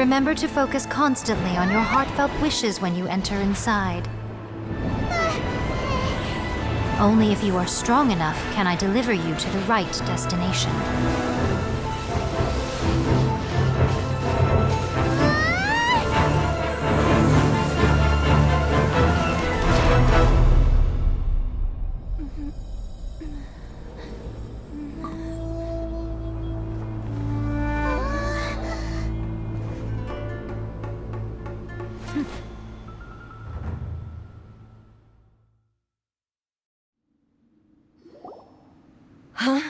Remember to focus constantly on your heartfelt wishes when you enter inside. Only if you are strong enough can I deliver you to the right destination. Huh?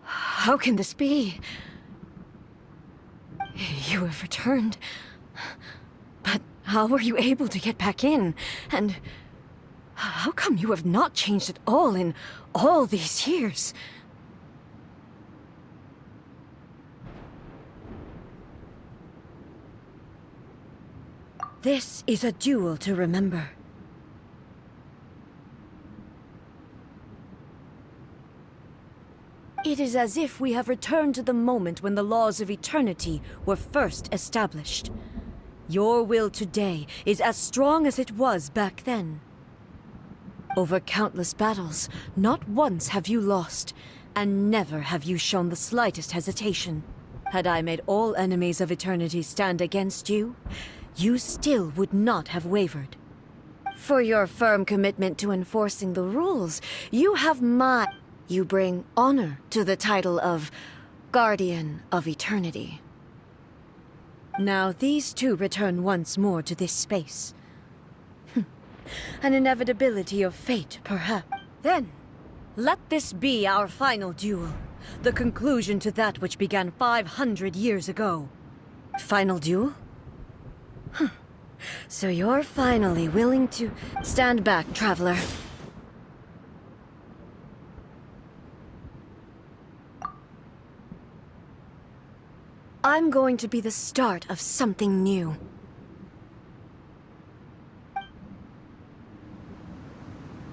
How can this be? You have returned. But how were you able to get back in? And how come you have not changed at all in all these years? This is a duel to remember. It is as if we have returned to the moment when the laws of eternity were first established. Your will today is as strong as it was back then. Over countless battles, not once have you lost, and never have you shown the slightest hesitation. Had I made all enemies of eternity stand against you, you still would not have wavered. For your firm commitment to enforcing the rules, you have my... You bring honor to the title of Guardian of Eternity. Now these two return once more to this space. An inevitability of fate, perhaps. Then, let this be our final duel. The conclusion to that which began 500 years ago. Final duel? So you're finally willing to stand back, traveler. I'm going to be the start of something new.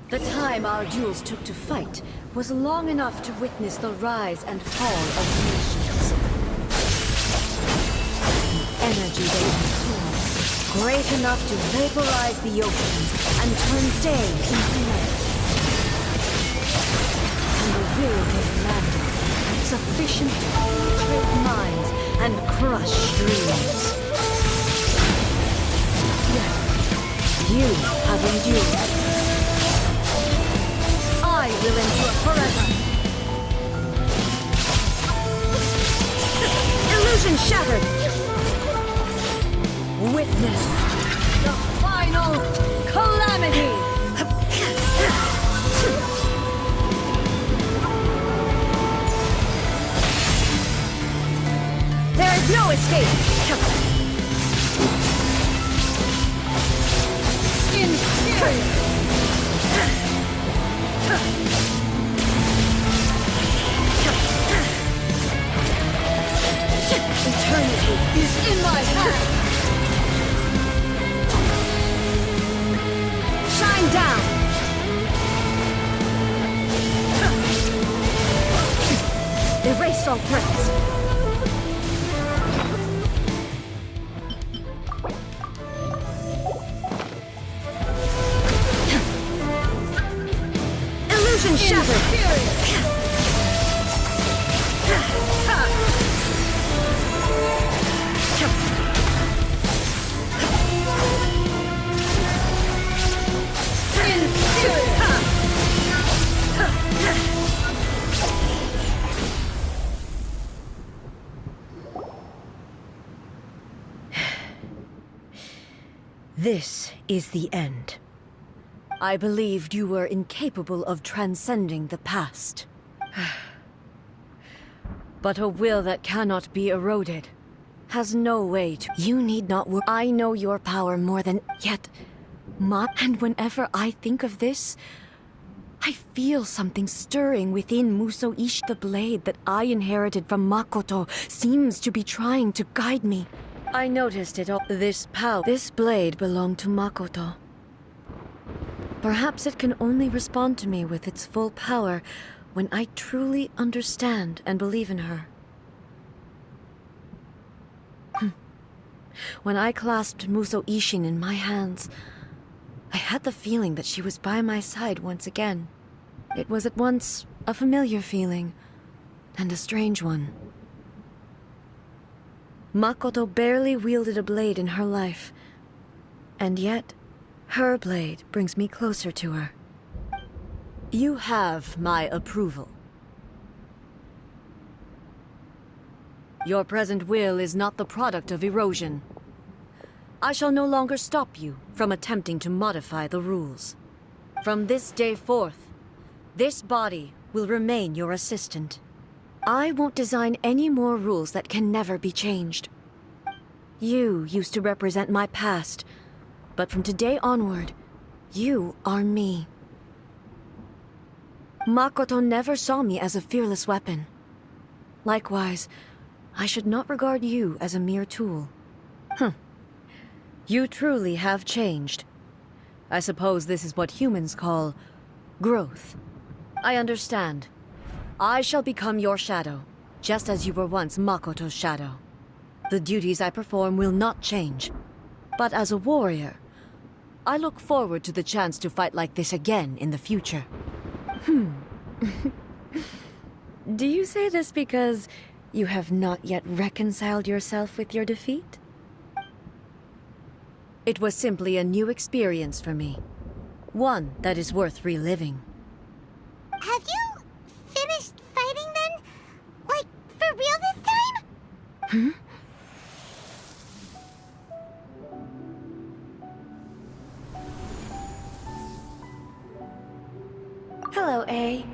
The time our duels took to fight was long enough to witness the rise and fall of nations. The energy they consumed, great enough to vaporize the oceans and turn day into night. And the will they commanded, sufficient to penetrate minds and crush dreams. Yet, you have endured. I will endure forever. Illusion shattered. Witness the final calamity. There is no escape! Inferior! Eternity is in my hand! Shine down! Erase all threats! Illusion shattered! This is the end. I believed you were incapable of transcending the past. But a will that cannot be eroded has no way to... You need not worry. I know your power more than... Yet... And whenever I think of this, I feel something stirring within Muso-ishi. The blade that I inherited from Makoto seems to be trying to guide me. I noticed it all. This blade belonged to Makoto. Perhaps it can only respond to me with its full power when I truly understand and believe in her. When I clasped Muso Ishin in my hands, I had the feeling that she was by my side once again. It was at once a familiar feeling and a strange one. Makoto barely wielded a blade in her life, and yet her blade brings me closer to her. You have my approval. Your present will is not the product of erosion. I shall no longer stop you from attempting to modify the rules. From this day forth, this body will remain your assistant. I won't design any more rules that can never be changed. You used to represent my past, but from today onward, you are me. Makoto never saw me as a fearless weapon. Likewise, I should not regard you as a mere tool. You truly have changed. I suppose this is what humans call growth. I understand. I shall become your shadow, just as you were once Makoto's shadow. The duties I perform will not change. But as a warrior, I look forward to the chance to fight like this again in the future. Do you say this because you have not yet reconciled yourself with your defeat? It was simply a new experience for me. One that is worth reliving. Have you finished fighting then? Like, for real this time? Hello, A.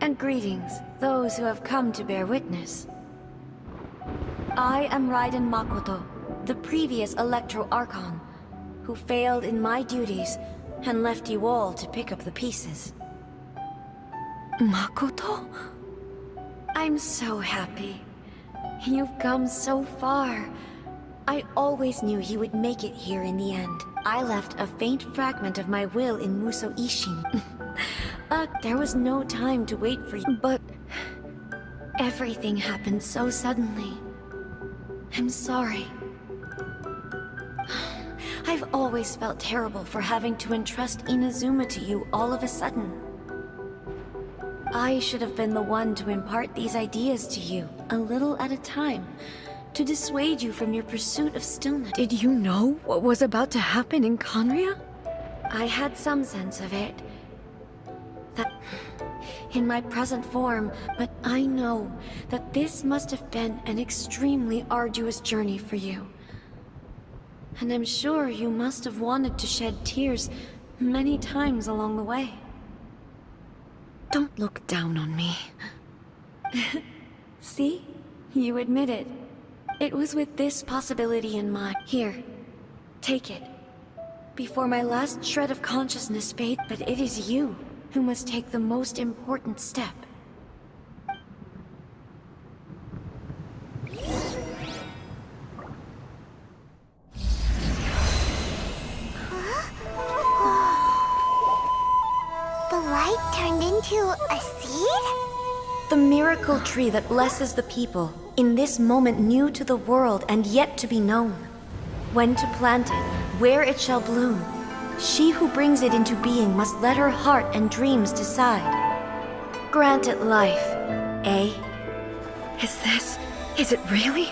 And greetings, those who have come to bear witness. I am Raiden Makoto, the previous Electro Archon, who failed in my duties and left you all to pick up the pieces. Makoto? I'm so happy. You've come so far. I always knew you would make it here in the end. I left a faint fragment of my will in Muso Ishin. There was no time to wait for you, but everything happened so suddenly. I'm sorry. I've always felt terrible for having to entrust Inazuma to you all of a sudden. I should have been the one to impart these ideas to you, a little at a time, to dissuade you from your pursuit of stillness. Did you know what was about to happen in Conria? I had some sense of it. That in my present form, but I know that this must have been an extremely arduous journey for you. And I'm sure you must have wanted to shed tears many times along the way. Don't look down on me. See? You admit it. It was with this possibility in mind. Here, take it. Before my last shred of consciousness fades, but it is you who must take the most important step. The light turned into a seed? The miracle tree that blesses the people, in this moment new to the world and yet to be known. When to plant it, where it shall bloom. She who brings it into being must let her heart and dreams decide. Grant it life, eh? Is it really?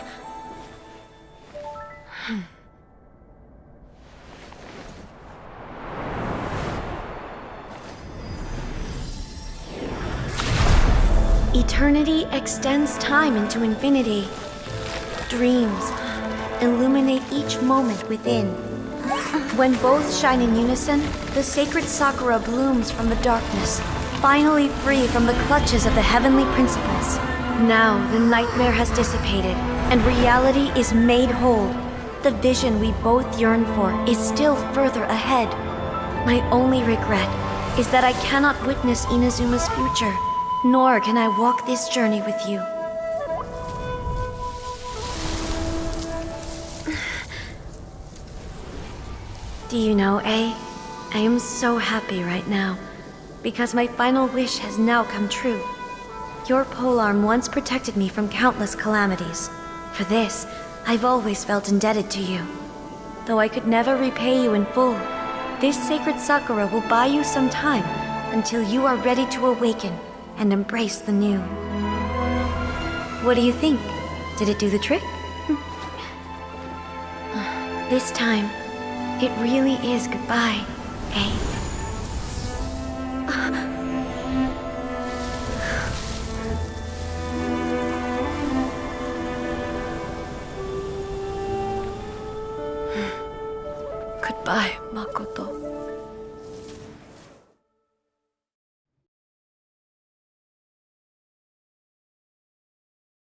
Eternity extends time into infinity. Dreams illuminate each moment within. When both shine in unison, the sacred Sakura blooms from the darkness, finally free from the clutches of the heavenly principles. Now the nightmare has dissipated, and reality is made whole. The vision we both yearn for is still further ahead. My only regret is that I cannot witness Inazuma's future, nor can I walk this journey with you. Do you know, A? I am so happy right now, because my final wish has now come true. Your polearm once protected me from countless calamities. For this, I've always felt indebted to you. Though I could never repay you in full, this sacred sakura will buy you some time until you are ready to awaken and embrace the new. What do you think? Did it do the trick? This time, it really is goodbye, eh? Goodbye, Makoto.